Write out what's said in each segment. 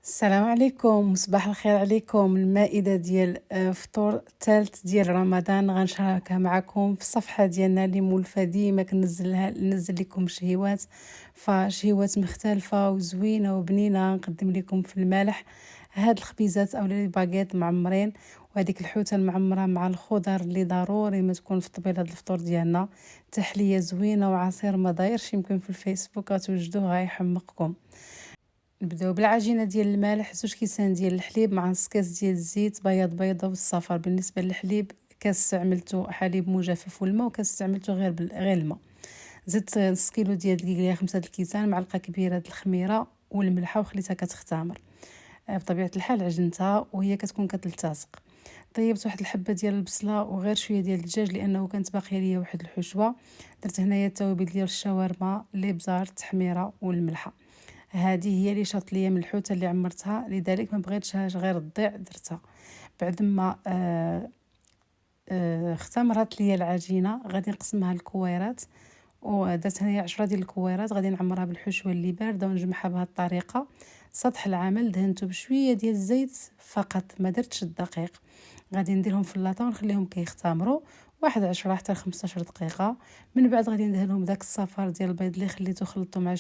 السلام عليكم، صباح الخير عليكم. المائدة ديال فطور الثالث ديال رمضان غنشاركها معكم في الصفحة ديالنا اللي مولفة ديما ننزل لكم شهيوات مختلفة وزوينة وبنينة. نقدم لكم في المالح هاد الخبيزات او لي باغيت معمرين، وهذيك الحوته المعمره مع الخضر اللي ضروري ما تكون في طبيل هاد الفطور ديالنا. تحليه زوينه وعصير ما دايرش يمكن في الفيسبوك غتوجدوه غيحمقكم. نبداو بالعجينه ديال المالح، 2 كيسان ديال الحليب مع نص كاس ديال الزيت، بياض بيضه والصفر. بالنسبه للحليب كاس استعملته حليب مجفف والماء، وكاس استعملته غير الماء. زدت نص كيلو ديال الدقيق، 5 د الكيسان، معلقه كبيره د الخميره والملحه وخليتها كتختمر. بطبيعه الحال عجنتها وهي كتكون كتلتصق. طيبت واحد الحبه ديال البصله وغير شويه ديال الدجاج لانه كانت باقيه ليا واحد الحشوه. درت هنايا التوابل ديال الشاورما، الابزار، التحميره والملحه. هذه هي اللي شاط ليا من الحوته اللي عمرتها، لذلك ما بغيتشهاش غير تضيع درتها. بعد ما اختمرت ليا العجينه غادي نقسمها لكويرات، ودرت هنايا 10 ديال الكويرات. غادي نعمرها بالحشوه اللي بارده ونجمعها بهذه الطريقه. سطح العمل دهنته بشويه ديال الزيت فقط، ما درتش الدقيق. غادي نديرهم في اللاطه ونخليهم كيختمروا واحد 10 حتى 15 دقيقه. من بعد غادي ندهنهم داك الصفار ديال البيض اللي خليته خلطته مع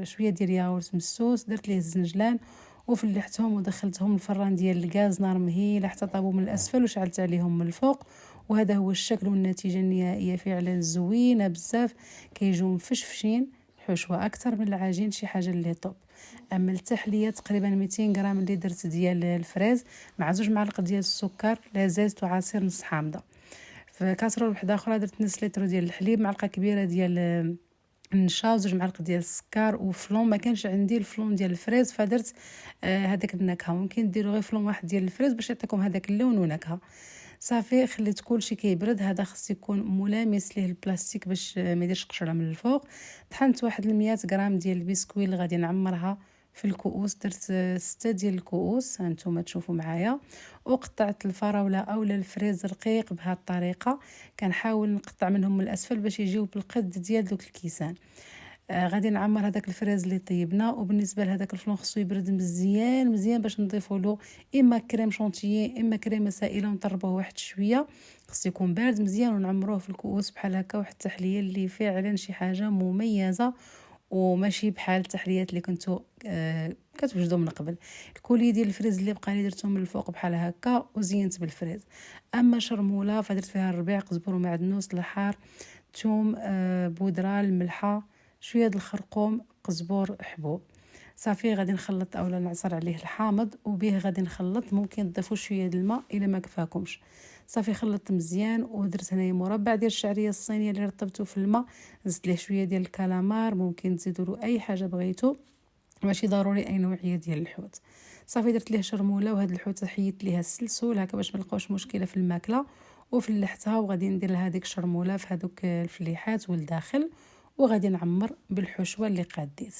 شويه ديال ياغورت مسوس، درت ليه الزنجلان وفلحتهم ودخلتهم الفران ديال الغاز نار مهيله حتى طابوا من الاسفل، وشعلت عليهم من الفوق. وهذا هو الشكل والنتيجه النهائيه، فعلا زوينه بزاف، كيجيو مفشفشين، حشوه اكثر من العجين، شي حاجه اللي طوب. اما التحليه تقريبا 200 غرام اللي درت ديال الفريز مع 2 معالق ديال السكر، لا زيت وعصير نص حامضه. في كاسرول وحده اخرى درت نص لتر ديال الحليب، معلقه كبيره ديال النشا، و2 معالق ديال السكر وفلون. ما كانش عندي الفلون ديال الفريز فدرت هذاك النكهه. ممكن ديروا غير فلون واحد ديال الفريز باش يعطيكم هذاك اللون ونكهه. صافي خليت كلشي كيبرد. هذا خص يكون ملامس ليه البلاستيك باش ما يديرش قشره من الفوق. طحنت واحد 100 غرام ديال البسكويت اللي غادي نعمرها في الكؤوس. درت 6 ديال الكؤوس هانتوما تشوفوا معايا. وقطعت الفراوله اولا الفريز رقيق بهذه الطريقه. كنحاول نقطع منهم من الاسفل باش يجيو بالقد ديال دوك الكيسان. غادي نعمر هذاك الفريز اللي طيبنا. وبالنسبه لهذاك الفلون خصو يبرد مزيان مزيان باش نضيفوا له اما كريم شونتيي اما كريمه سائله ونطربوه واحد شويه. خصو يكون بارد مزيان ونعمروه في الكؤوس بحال هكا. واحد التحليه اللي فعلا شي حاجه مميزه، وماشي بحال التحليات اللي كنتو كتوجدوا من قبل. الكولي ديال الفريز اللي بقى لي درتهم من الفوق بحال هكا وزينت بالفريز. اما شرموله فدرت فيها الربيع، قزبر ومعدنوس، الحار، ثوم، بودره، الملحه، شويه د الخرقوم، قزبور حبوب. صافي غادي نخلط اولا نعصر عليه الحامض وبه غادي نخلط. ممكن تضيفوا شويه د الماء الا ما كفاكمش. صافي خلطت مزيان ودرت هنايا مربع ديال الشعريه الصينيه اللي رطبته في الماء. زدت ليه شويه ديال الكالامار، ممكن تزيدوا له اي حاجه بغيتو، ماشي ضروري اي نوعيه ديال الحوت. صافي درت ليه شرموله، وهاد الحوته حيدت ليها السلسول هكا باش ما نلقاوش مشكله في الماكله، وفلحتها. وغادي ندير لها ديك الشرموله في هذوك الفليحات والداخل، وغادي نعمر بالحشوه اللي قاديت.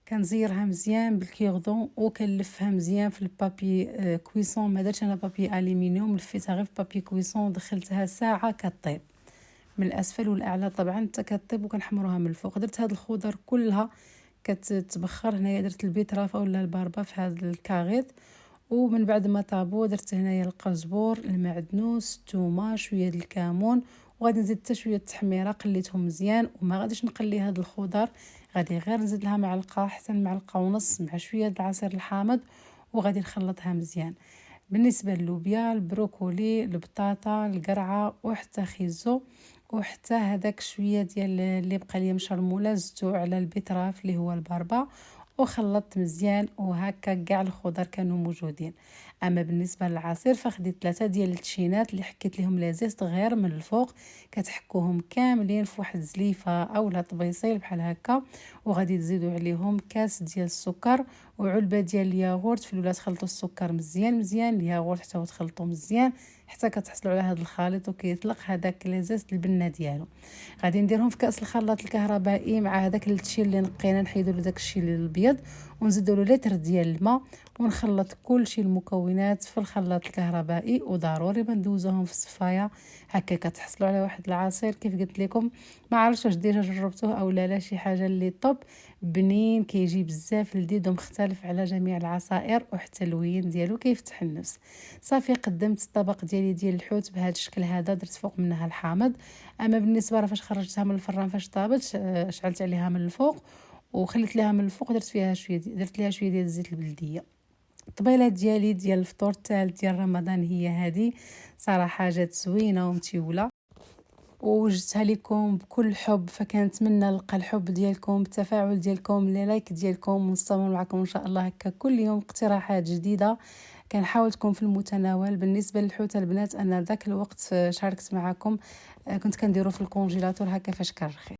كنزيرها مزيان بالكيغدون وكنلفها مزيان في البابي كويسون. ما درتش انا بابي الومنيوم، لفيتها غير في بابي كويسون ودخلتها ساعه كطيب من الاسفل والاعلى طبعا حتى كطيب. وكنحمروها من الفوق. درت هاد الخضر كلها كتبخر. هنايا درت البيترافه ولا الباربه في هذا الكاغيط. ومن بعد ما طابو درت هنايا القزبور، المعدنوس، الثومه، شويه د الكمون، وغادي نزيد حتى شويه التحميره. قليتهم مزيان وما غاديش نقلي هاد الخضر، غادي غير نزيد لها معلقه حتى معلقه ونص مع شويه د العصير الحامض، وغادي نخلطها مزيان. بالنسبه للوبيا، البروكولي، البطاطا، القرعه، وحتى خيزو، وحتى هذاك شويه ديال اللي بقى لي مشرموله زدتو على البيتراف اللي هو الباربه، وخلطت مزيان. وهكا كاع الخضر كانوا موجودين. اما بالنسبه للعصير فخديت 3 ديال التشينات اللي حكيت لهم لازيست غير من الفوق. كتحكوهم كاملين في واحد زليفه اولا طبيصيل بحال هكا، وغادي تزيدوا عليهم كاس ديال السكر وعلبه ديال الياغورت. في الاولى تخلطوا السكر مزيان مزيان، الياغورت حتى هو تخلطوا مزيان حتى كتحصلوا على هذا الخليط وكيطلق هذاك لازيست البنه ديالو. غادي نديرهم في كاس الخلاط الكهربائي مع هذاك التشي اللي نقينا، نحيدوا له داك الشيء الابيض ونزيدوا له لتر ديال الماء، ونخلط كل شيء المكونات في الخلاط الكهربائي. وضروري ما ندوزوهم في الصفايه. هكا كتحصلوا على واحد العصير كيف قلت لكم. ما عرفتش واش ديجا جربتوه او لا شي حاجه اللي طوب. بنين، كيجي بزاف لذيذ ومختلف على جميع العصائر، وحتى اللوين ديالو كيفتح النفس. صافي قدمت الطبق ديالي ديال الحوت بهذا الشكل هذا، درت فوق منها الحامض. اما بالنسبه راه فاش خرجتها من الفران فاش طابت، شعلت عليها من الفوق وخليت ليها من الفوق، درت ليها شويه ديال الزيت البلديه. الطبيله ديالي ديال الفطور الثالث ديال رمضان هي هذه، صراحه جات زوينه ومتيوله ووجدتها لكم بكل حب، فكنتمنى نلقى الحب ديالكم، التفاعل ديالكم، لي لايك ديالكم، ونستمر معكم ان شاء الله هكا كل يوم اقتراحات جديده كنحاول تكون في المتناول. بالنسبه للحوت البنات، انا ذاك الوقت شاركت معكم كنت كنديرو في الكونجيلاتور هكا فاش كنرخي.